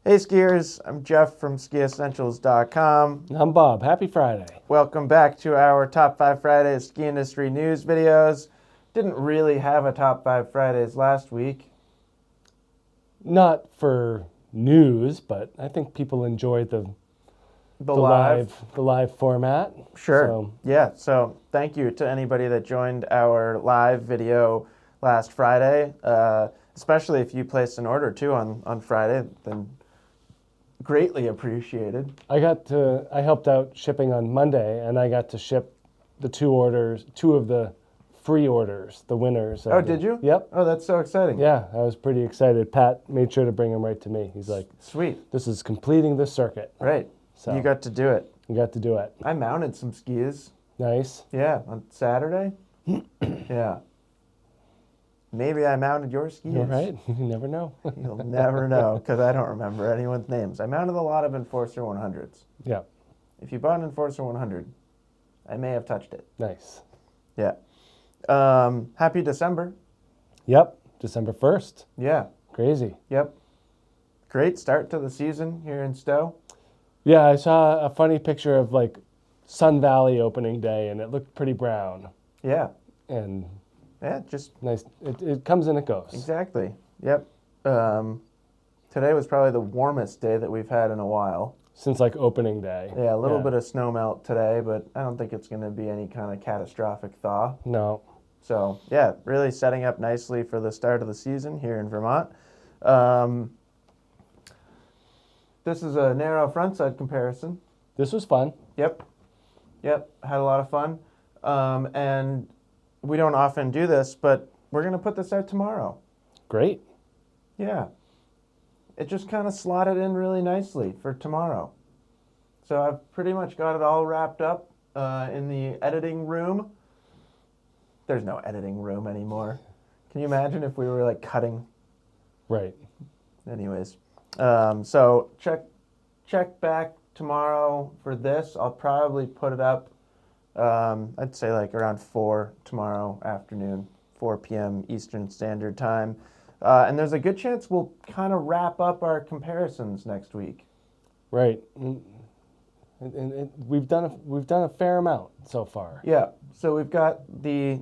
Hey skiers, I'm Jeff from skiessentials.com. I'm Bob. Happy Friday. Welcome back to our Top 5 Fridays ski industry news videos. Didn't really have a Top 5 Fridays last week. Not for news, but I think people enjoyed the live format. Sure. So. Yeah, so thank you to anybody that joined our live video last Friday, especially if you placed an order too on Friday, then greatly appreciated. I helped out shipping on Monday, and I got to ship two of the free orders, the winners. Oh, did you? Yep. Oh, that's so exciting. Yeah, I was pretty excited. Pat made sure to bring them right to me. He's like, sweet. This is completing the circuit. Right. So you got to do it. You got to do it. I mounted some skis. Nice. Yeah, on Saturday. Yeah. Maybe I mounted your skis. You're right. You never know. You'll never know, because I don't remember anyone's names. I mounted a lot of Enforcer 100s. Yeah. If you bought an Enforcer 100, I may have touched it. Nice. Yeah. Happy December. Yep. December 1st. Yeah. Crazy. Yep. Great start to the season here in Stowe. Yeah, I saw a funny picture of like Sun Valley opening day, and it looked pretty brown. Yeah. And yeah, just nice. It comes and it goes. Exactly. Yep. Today was probably the warmest day that we've had in a while. Since like opening day. Yeah, a little bit of snow melt today, but I don't think it's going to be any kind of catastrophic thaw. No. So, yeah, really setting up nicely for the start of the season here in Vermont. This is a narrow frontside comparison. This was fun. Yep. Yep, had a lot of fun. And we don't often do this, but we're going to put this out tomorrow. Great. Yeah. It just kind of slotted in really nicely for tomorrow. So I've pretty much got it all wrapped up in the editing room. There's no editing room anymore. Can you imagine if we were like cutting? Right. Anyways. So check back tomorrow for this. I'll probably put it up, I'd say like around 4 tomorrow afternoon, 4 p.m. Eastern Standard Time. And there's a good chance we'll kind of wrap up our comparisons next week. Right. And we've done a fair amount so far. Yeah. So we've got the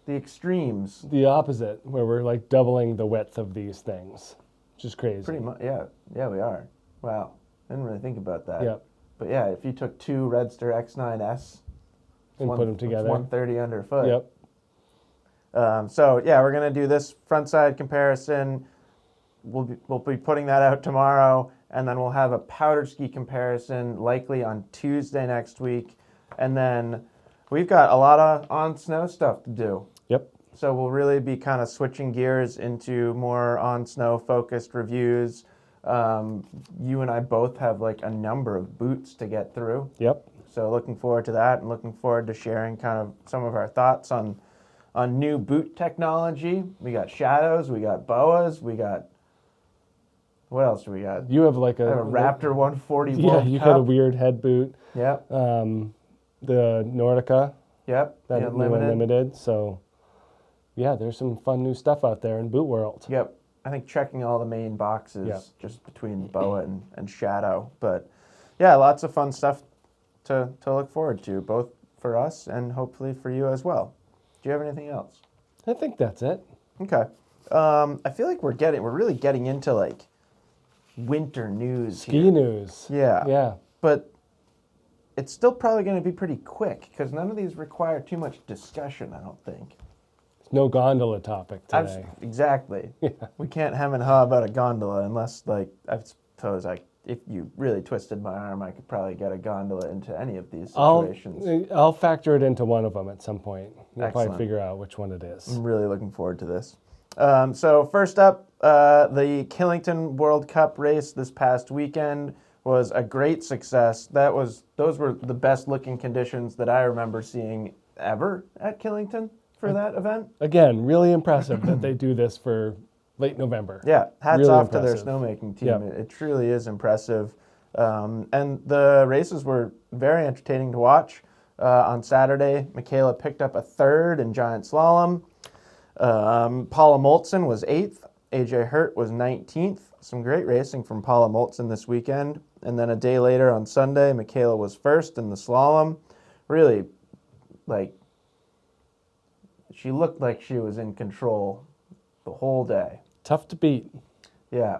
extremes. The opposite, where we're like doubling the width of these things. Which is crazy. Pretty much, yeah. Yeah, we are. Wow. I didn't really think about that. Yep. But yeah, if you took two Redster X9S and put them together, 130 underfoot. Yep. So yeah, we're gonna do this front side comparison. We'll be putting that out tomorrow, and then we'll have a powder ski comparison likely on Tuesday next week, and then we've got a lot of on snow stuff to do. Yep. So we'll really be kind of switching gears into more on snow focused reviews. You and I both have like a number of boots to get through. Yep. So looking forward to that, and looking forward to sharing kind of some of our thoughts on new boot technology. We got Shadows, we got Boas, we got, what else do we got? You have like I have a Raptor 140 World Yeah, you Cup. got a weird head boot. Yep. The Nordica. Yep. That the Unlimited. So yeah, there's some fun new stuff out there in boot world. Yep. I think checking all the main boxes just between Boa and Shadow. But yeah, lots of fun stuff to look forward to, both for us and hopefully for you as well. Do you have anything else? I think that's it. Okay. I feel like we're really getting into like winter news Ski here. news. Yeah. Yeah. But it's still probably going to be pretty quick because none of these require too much discussion, I don't think. No gondola topic today. Exactly. Yeah. We can't hem and haw about a gondola unless, like, I suppose, if you really twisted my arm, I could probably get a gondola into any of these situations. I'll factor it into one of them at some point. We'll Excellent. probably figure out which one it is. I'm really looking forward to this. So first up, the Killington World Cup race this past weekend was a great success. Those were the best looking conditions that I remember seeing ever at Killington for that event. Again, really impressive that they do this for late November. Yeah, hats really off impressive. to their snowmaking team. Yep. It truly is impressive. And the races were very entertaining to watch. On Saturday, Michaela picked up a third in giant slalom. Paula Moltzen was 8th. AJ Hurt was 19th. some great racing from Paula Moltzen this weekend. And then a day later on Sunday, Michaela was first in the slalom. Really, like, she looked like she was in control the whole day. Tough to beat. Yeah.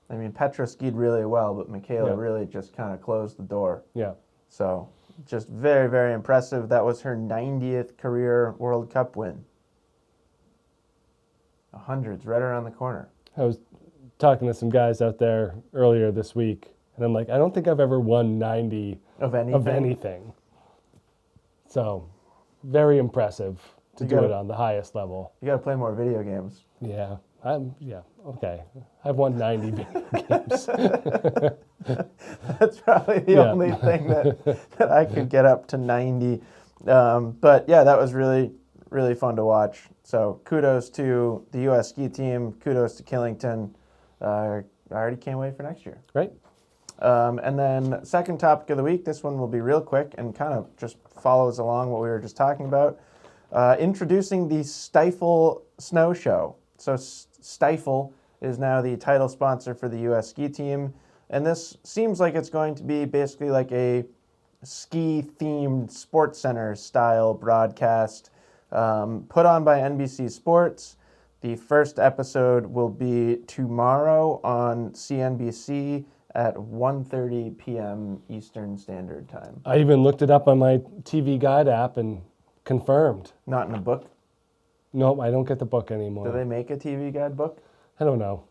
I mean, Petra skied really well, but Michaela really just kind of closed the door. Yeah. So, just very, very impressive. That was her 90th career World Cup win. 100's right around the corner. I was talking to some guys out there earlier this week, and I'm like, I don't think I've ever won 90 Of anything. So, very impressive to You do gotta- it on the highest level. You got to play more video games. Yeah. Okay. I've won 90 video games. That's probably the only thing that I could get up to 90. But yeah, that was really, really fun to watch. So kudos to the U.S. ski team. Kudos to Killington. I already can't wait for next year. Right? And then second topic of the week, this one will be real quick and kind of just follows along what we were just talking about. Introducing the Stifel Snow Show. So Stifel is now the title sponsor for the U.S. ski team. And this seems like it's going to be basically like a ski-themed Sports Center style broadcast put on by NBC Sports. The first episode will be tomorrow on CNBC at 1:30 p.m. Eastern Standard Time. I even looked it up on my TV Guide app and confirmed. Not in a book? Nope, I don't get the book anymore. Do they make a TV Guide book? I don't know.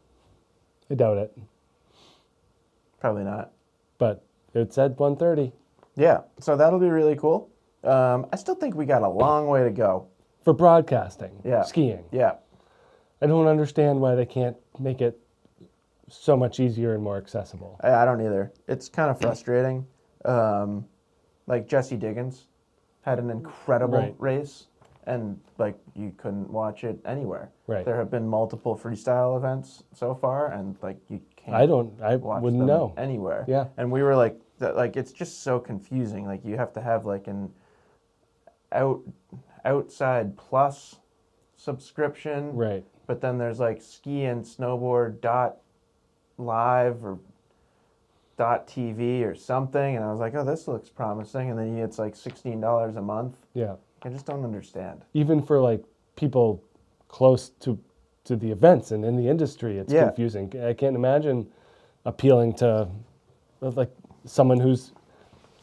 I doubt it. Probably not. But it said 1:30. Yeah, so that'll be really cool. I still think we got a long way to go. For broadcasting. Yeah. Skiing. Yeah. I don't understand why they can't make it so much easier and more accessible. I don't either. It's kind of frustrating. Like Jesse Diggins had an incredible race, and like you couldn't watch it anywhere. Right. There have been multiple freestyle events so far, and like you can't. I watch wouldn't them know anywhere. Yeah. And we were like it's just so confusing. Like you have to have like an outside plus subscription. Right. But then there's like ski and snowboard .live or .tv or something, and I was like, oh, this looks promising. And then it's like $16 a month. Yeah. I just don't understand. Even for like people close to the events and in the industry, it's confusing. I can't imagine appealing to like someone who's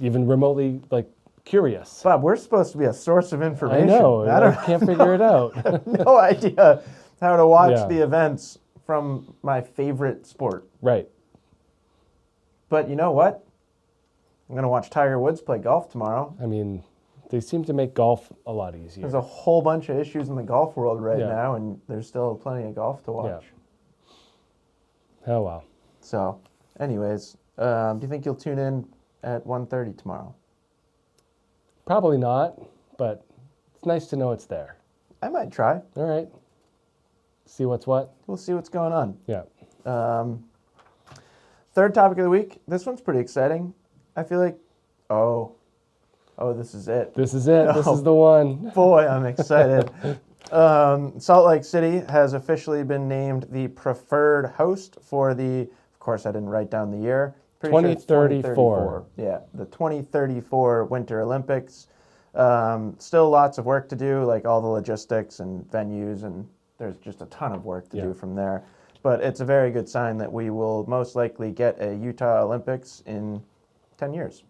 even remotely like curious. Bob, we're supposed to be a source of information. I know. I can't figure it out. I have no idea how to watch the events from my favorite sport. Right. But you know what? I'm going to watch Tiger Woods play golf tomorrow. I mean, they seem to make golf a lot easier. There's a whole bunch of issues in the golf world right Yeah. now, and there's still plenty of golf to watch. Oh, wow. So, anyways, do you think you'll tune in at 1:30 tomorrow? Probably not, but it's nice to know it's there. I might try. All right. See what's what? We'll see what's going on. Yeah. Third topic of the week. This one's pretty exciting. I feel like, oh, this is it. This is it. This is the one. Boy, I'm excited. Salt Lake City has officially been named the preferred host for of course, I didn't write down the year. Pretty sure it's 2034. Yeah, the 2034 Winter Olympics. Still lots of work to do, like all the logistics and venues, and there's just a ton of work to do from there. But it's a very good sign that we will most likely get a Utah Olympics in 10 years.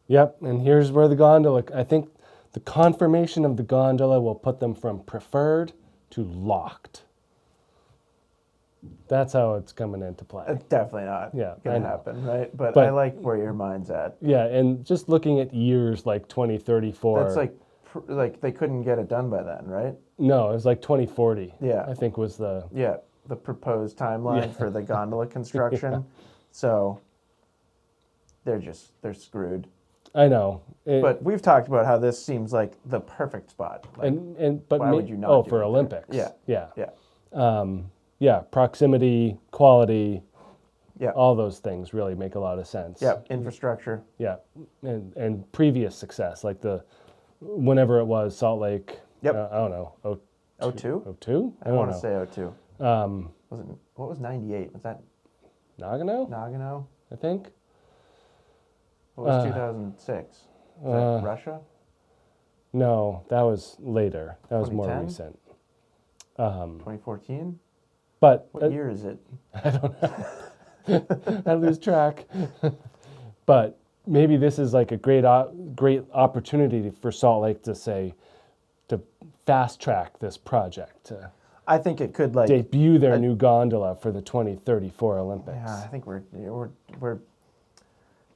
Yep, and here's where the gondola, I think the confirmation of the gondola will put them from preferred to locked. That's how it's coming into play. Definitely not Yeah, I going to know. happen, right? But But- I like where your mind's at. Yeah, and just looking at years like 2034. That's like they couldn't get it done by then, right? No, it was like 2040. Yeah. I think was the... Yeah, the proposed timeline for the gondola construction. So they're screwed. I know. But we've talked about how this seems like the perfect spot. Like, But why would you not Oh, do for it there? Olympics. Yeah. Yeah, proximity, quality, Yeah. all those things really make a lot of sense. Yeah, infrastructure. Yeah, and previous success, like whenever it was, Salt Lake. Yep. I don't know. 02? 02? I want to say 02. Um, What was 98? Was that Nagano? I think. What was 2006? Is that Russia? No, that was later. That was more 2010? recent. 2014? But What year is it? I don't know. I lose track. But maybe this is like a great opportunity for Salt Lake to fast track this project, to I think it could like debut their new gondola for the 2034 Olympics. Yeah, I think we're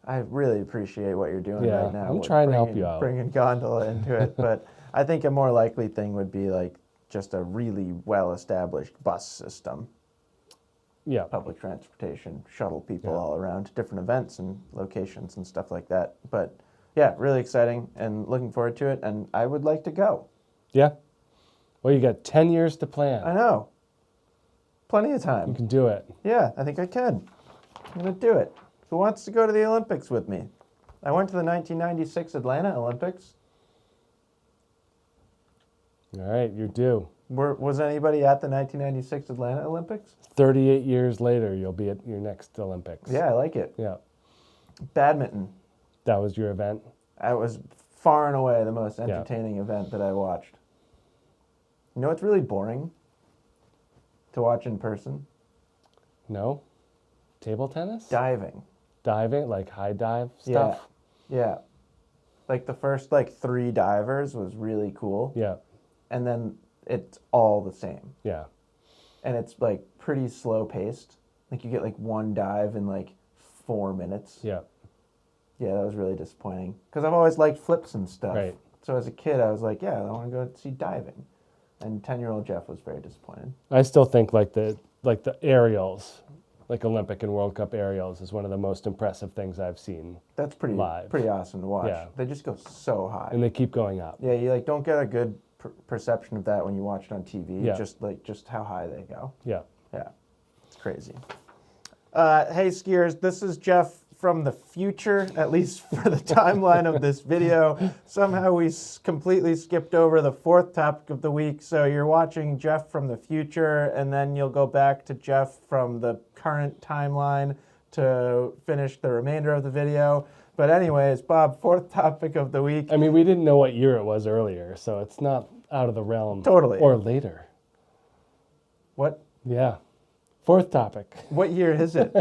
I really appreciate what you're doing Yeah, right now. I'm with trying to help you out. Bringing gondola into it, but I think a more likely thing would be like just a really well-established bus system. Yeah. Public transportation, shuttle people all around to different events and locations and stuff like that. But yeah, really exciting and looking forward to it. And I would like to go. Yeah. Well, you got 10 years to plan. I know. Plenty of time. You can do it. Yeah, I think I can. I'm going to do it. Who wants to go to the Olympics with me? I went to the 1996 Atlanta Olympics. All right, you're due. Was anybody at the 1996 Atlanta Olympics? 38 years later, you'll be at your next Olympics. Yeah, I like it. Yeah. Badminton. That was your event? That was far and away the most entertaining event that I watched. You know what's really boring to watch in person? No? Table tennis? Diving. Diving, like high dive stuff? Yeah. Like the first 3 divers was really cool. Yeah. And then it's all the same. Yeah. And it's like pretty slow paced. Like you get like one dive in like 4 minutes. Yeah. Yeah, that was really disappointing. Because I've always liked flips and stuff. Right. So as a kid, I was like, yeah, I want to go see diving. And 10-year-old Jeff was very disappointed. I still think like the aerials, like Olympic and World Cup aerials, is one of the most impressive things I've seen. That's pretty live. Pretty awesome to watch. Yeah. They just go so high. And they keep going up. Yeah, you don't get a good perception of that when you watch it on TV. Yeah. Just how high they go. Yeah. Yeah, it's crazy. Hey skiers, this is Jeff from the future, at least for the timeline of this video. Somehow we completely skipped over the 4th topic of the week, so you're watching Jeff from the future, and then you'll go back to Jeff from the current timeline to finish the remainder of the video. But anyways, Bob, 4th topic of the week. I mean, we didn't know what year it was earlier, so it's not out of the realm. Totally. Or later. What? Yeah. 4th topic. What year is it?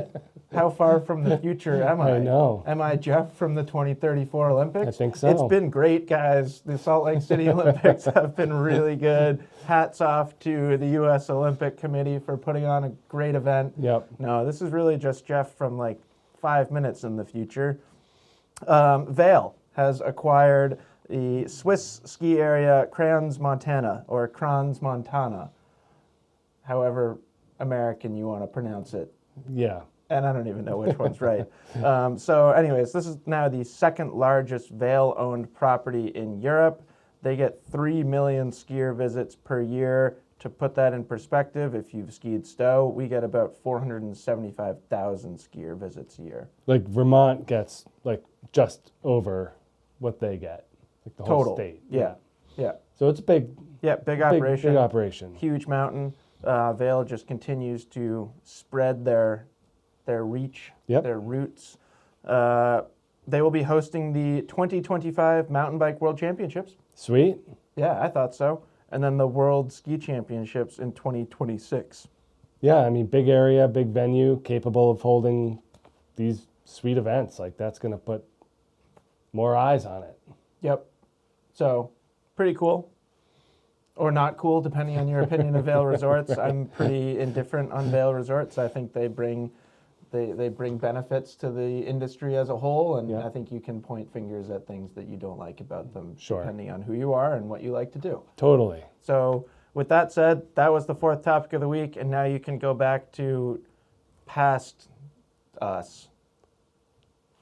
How far from the future am I? I know. Am I Jeff from the 2034 Olympics? I think so. It's been great, guys. The Salt Lake City Olympics have been really good. Hats off to the U.S. Olympic Committee for putting on a great event. Yep. No, this is really just Jeff from like 5 minutes in the future. Vail has acquired the Swiss ski area Crans Montana, or Crans Montana, however American you want to pronounce it. Yeah. And I don't even know which one's right. So anyways, this is now the 2nd largest Vail-owned property in Europe. They get 3 million skier visits per year. To put that in perspective, if you've skied Stowe, we get about 475,000 skier visits a year. Like Vermont gets like just over what they get, like the whole state. Yeah. So it's big. Yeah, big operation. Big operation. Huge mountain. Vail just continues to spread their reach, their roots. They will be hosting the 2025 Mountain Bike World Championships. Sweet. Yeah, I thought so. And then the World Ski Championships in 2026. Yeah, I mean, big area, big venue, capable of holding these sweet events. Like, that's going to put more eyes on it. Yep. So, pretty cool. Or not cool, depending on your opinion of Vail Resorts. Right. I'm pretty indifferent on Vail Resorts. I think they bring benefits to the industry as a whole, and I think you can point fingers at things that you don't like about them, depending on who you are and what you like to do. Totally. So with that said, that was the 4th topic of the week, and now you can go back to past us.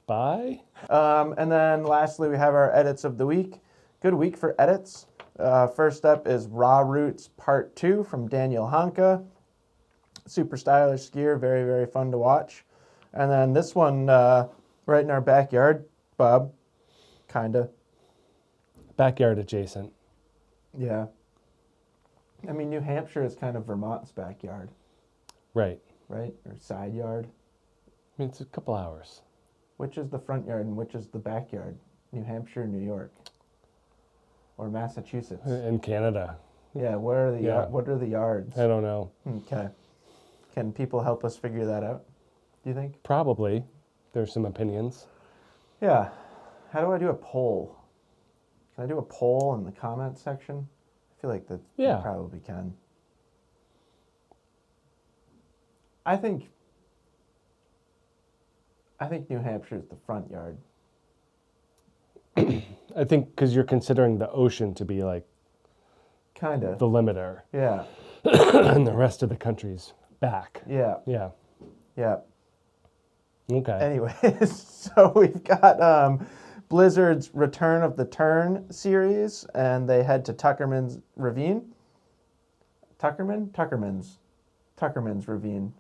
Bye. And then lastly, we have our edits of the week. Good week for edits. First up is Raw Roots Part 2 from Daniel Hanka. Super stylish skier, very, very fun to watch. And then this one, right in our backyard, Bob, kinda. Backyard adjacent. Yeah. I mean, New Hampshire is kind of Vermont's backyard. Right. Right? Or side yard. mean, it's a couple hours. Which is the front yard and which is the backyard? New Hampshire, New York, or Massachusetts? In Canada. Yeah, where are the Yeah. what are the yards? I don't know. Okay. Can people help us figure that out, do you think? Probably. There's some opinions. Yeah. How do I do a poll? Can I do a poll in the comment section? I feel like that Yeah. you probably can. I think New Hampshire is the front yard. I think because you're considering the ocean to be like Kind of. the limiter, Yeah. and the rest of the country's back. Yeah. Yeah. Yeah. Okay. Anyways, so we've got Blizzard's Return of the Turn series, and they head to Tuckerman's Ravine. Tuckerman's Ravine.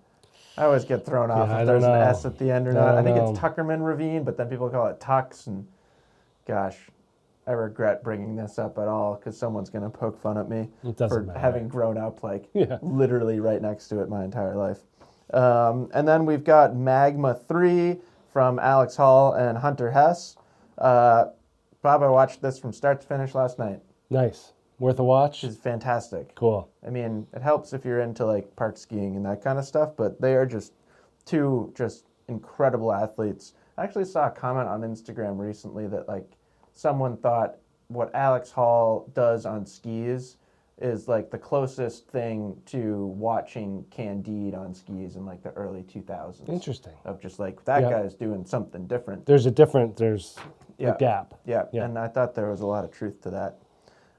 I always get thrown off Yeah, I if don't there's an know. S at the end or I not. I don't think know. it's Tuckerman Ravine, but then people call it Tux, and gosh, I regret bringing this up at all because someone's going to poke fun at me It doesn't for matter. having grown up like Yeah. literally right next to it my entire life. And then we've got Magma 3 from Alex Hall and Hunter Hess. Bob, I watched this from start to finish last night. Nice. Worth a watch? It's fantastic. Cool. I mean, it helps if you're into like park skiing and that kind of stuff, but they are just two just incredible athletes. I actually saw a comment on Instagram recently that like someone thought what Alex Hall does on skis is like the closest thing to watching Candide on skis in like the early 2000s. Interesting. Of just like that Yeah. guy's doing something different. There's a gap. Yeah, Yeah. and I thought there was a lot of truth to that.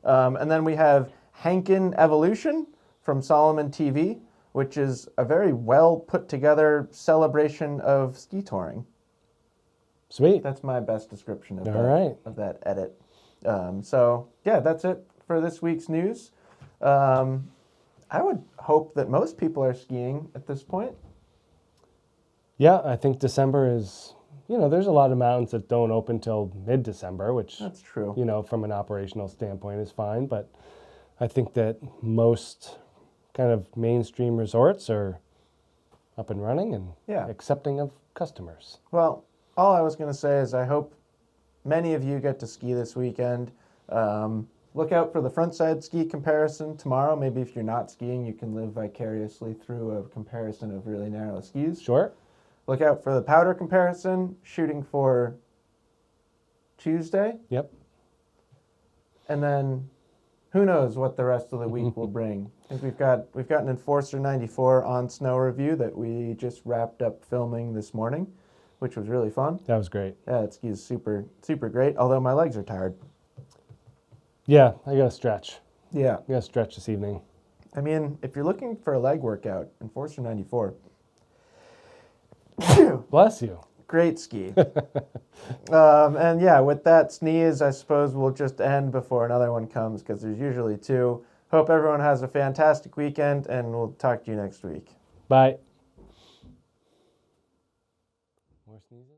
And then we have Hankin Evolution from Solomon TV, which is a very well put together celebration of ski touring. Sweet. That's my best description of, All that, right. of that edit. So, yeah, that's it for this week's news. I would hope that most people are skiing at this point. Yeah, I think December is, there's a lot of mountains that don't open till mid-December, which, That's true. from an operational standpoint is fine. But I think that most kind of mainstream resorts are up and running and Yeah. accepting of customers. Well, all I was going to say is I hope many of you get to ski this weekend. Look out for the frontside ski comparison tomorrow. Maybe if you're not skiing, you can live vicariously through a comparison of really narrow skis. Sure. Look out for the powder comparison, shooting for Tuesday. Yep. And then who knows what the rest of the week will bring. I think we've got an Enforcer 94 on snow review that we just wrapped up filming this morning, which was really fun. That was great. Yeah, it skis super, super great, although my legs are tired. Yeah, I got to stretch. Yeah. I got to stretch this evening. I mean, if you're looking for a leg workout, Enforcer 94. Bless you. Great ski. And yeah, with that sneeze, I suppose we'll just end before another one comes because there's usually two. Hope everyone has a fantastic weekend, and we'll talk to you next week. Bye. More sneezing?